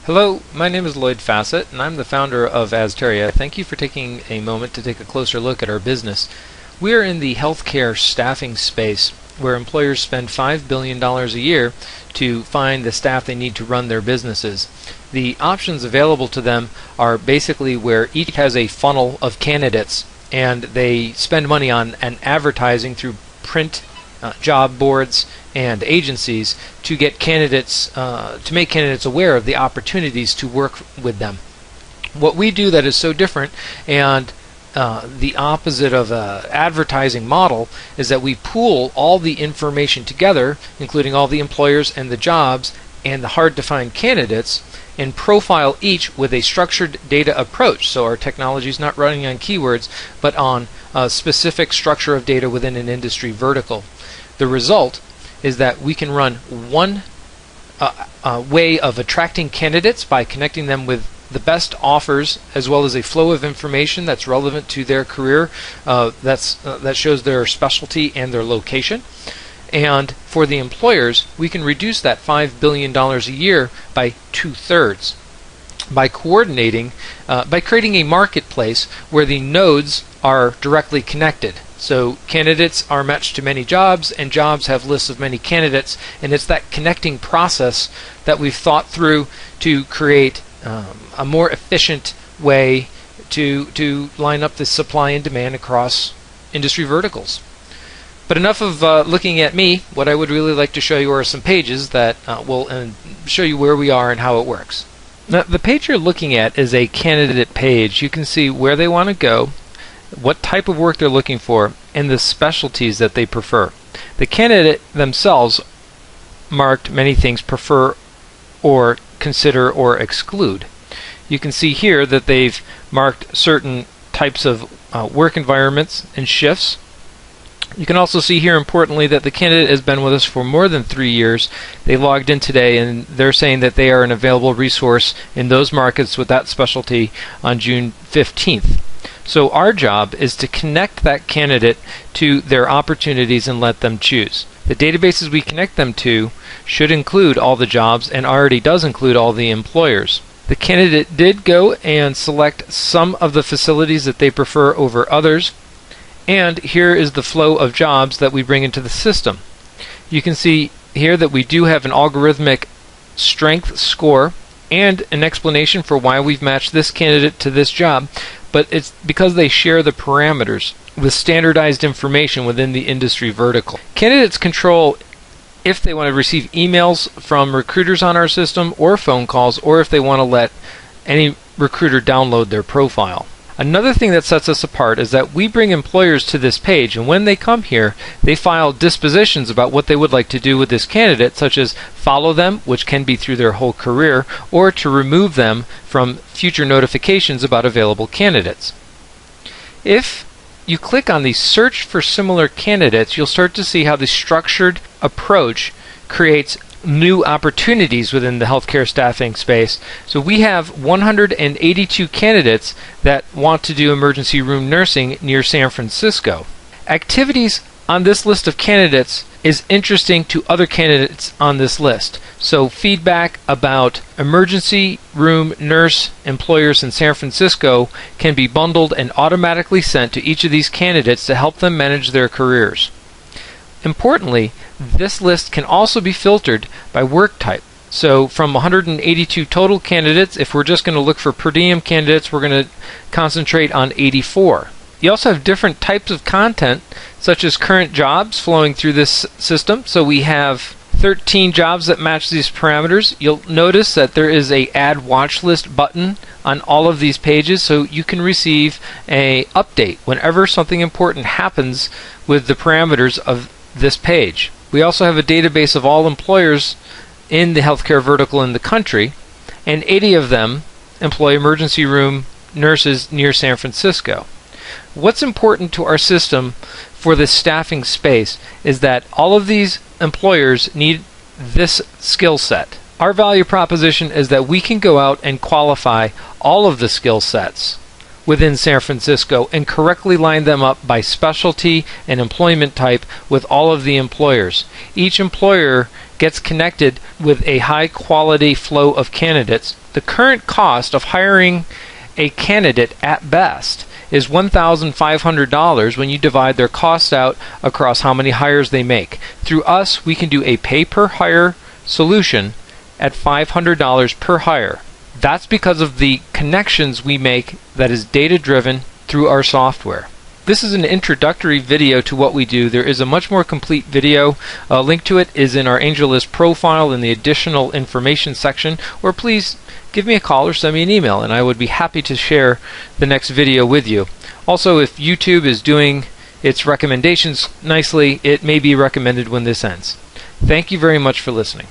Hello, my name is Lloyd Fassett, and I'm the founder of Azteria. Thank you for taking a moment to take a closer look at our business. We are in the healthcare staffing space, where employers spend $5 billion a year to find the staff they need to run their businesses. The options available to them are basically where each has a funnel of candidates, and they spend money on advertising through print, job boards, and agencies to get candidates, to make candidates aware of the opportunities to work with them. What we do that is so different and the opposite of an advertising model is that we pool all the information together, including all the employers and the jobs and the hard-to-find candidates, and profile each with a structured data approach. So our technology is not running on keywords, but on a specific structure of data within an industry vertical. The result is that we can run one way of attracting candidates by connecting them with the best offers, as well as a flow of information that's relevant to their career, that shows their specialty and their location. And for the employers, we can reduce that $5 billion a year by 2/3 by coordinating, by creating a marketplace where the nodes are directly connected. So candidates are matched to many jobs, and jobs have lists of many candidates, and it's that connecting process that we've thought through to create a more efficient way to line up the supply and demand across industry verticals. But enough of looking at me. What I would really like to show you are some pages that will show you where we are and how it works. Now, the page you're looking at is a candidate page. You can see where they want to go, what type of work they're looking for, and the specialties that they prefer. The candidate themselves marked many things: prefer, or consider, or exclude. You can see here that they've marked certain types of work environments and shifts. You can also see here, importantly, that the candidate has been with us for more than 3 years. They logged in today, and they're saying that they are an available resource in those markets with that specialty on June 15th. So our job is to connect that candidate to their opportunities and let them choose. The databases we connect them to should include all the jobs, and already does include all the employers. The candidate did go and select some of the facilities that they prefer over others, and here is the flow of jobs that we bring into the system. You can see here that we do have an algorithmic strength score and an explanation for why we've matched this candidate to this job, but it's because they share the parameters with standardized information within the industry vertical. Candidates control if they want to receive emails from recruiters on our system, or phone calls, or if they want to let any recruiter download their profile. Another thing that sets us apart is that we bring employers to this page, and when they come here, they file dispositions about what they would like to do with this candidate, such as follow them, which can be through their whole career, or to remove them from future notifications about available candidates. If you click on the search for similar candidates, you'll start to see how the structured approach creates new opportunities within the healthcare staffing space. So we have 182 candidates that want to do emergency room nursing near San Francisco. Activities on this list of candidates is interesting to other candidates on this list. So feedback about emergency room nurse employers in San Francisco can be bundled and automatically sent to each of these candidates to help them manage their careers. Importantly, this list can also be filtered by work type. So from 182 total candidates, if we're just going to look for per diem candidates, we're going to concentrate on 84. You also have different types of content, such as current jobs flowing through this system. So we have 13 jobs that match these parameters. You'll notice that there is a add watch list button on all of these pages, so you can receive an update whenever something important happens with the parameters of this page. We also have a database of all employers in the healthcare vertical in the country, and 80 of them employ emergency room nurses near San Francisco. What's important to our system for this staffing space is that all of these employers need this skill set. Our value proposition is that we can go out and qualify all of the skill sets within San Francisco and correctly line them up by specialty and employment type with all of the employers. Each employer gets connected with a high quality flow of candidates, the current cost of hiring a candidate at best is $1,500 when you divide their costs out across how many hires they make. Through us, we can do a pay-per-hire solution at $500 per hire. That's because of the connections we make that is data-driven through our software. This is an introductory video to what we do. There is a much more complete video. A link to it is in our AngelList profile in the additional information section, or please give me a call or send me an email and I would be happy to share the next video with you. Also, if YouTube is doing its recommendations nicely, it may be recommended when this ends. Thank you very much for listening.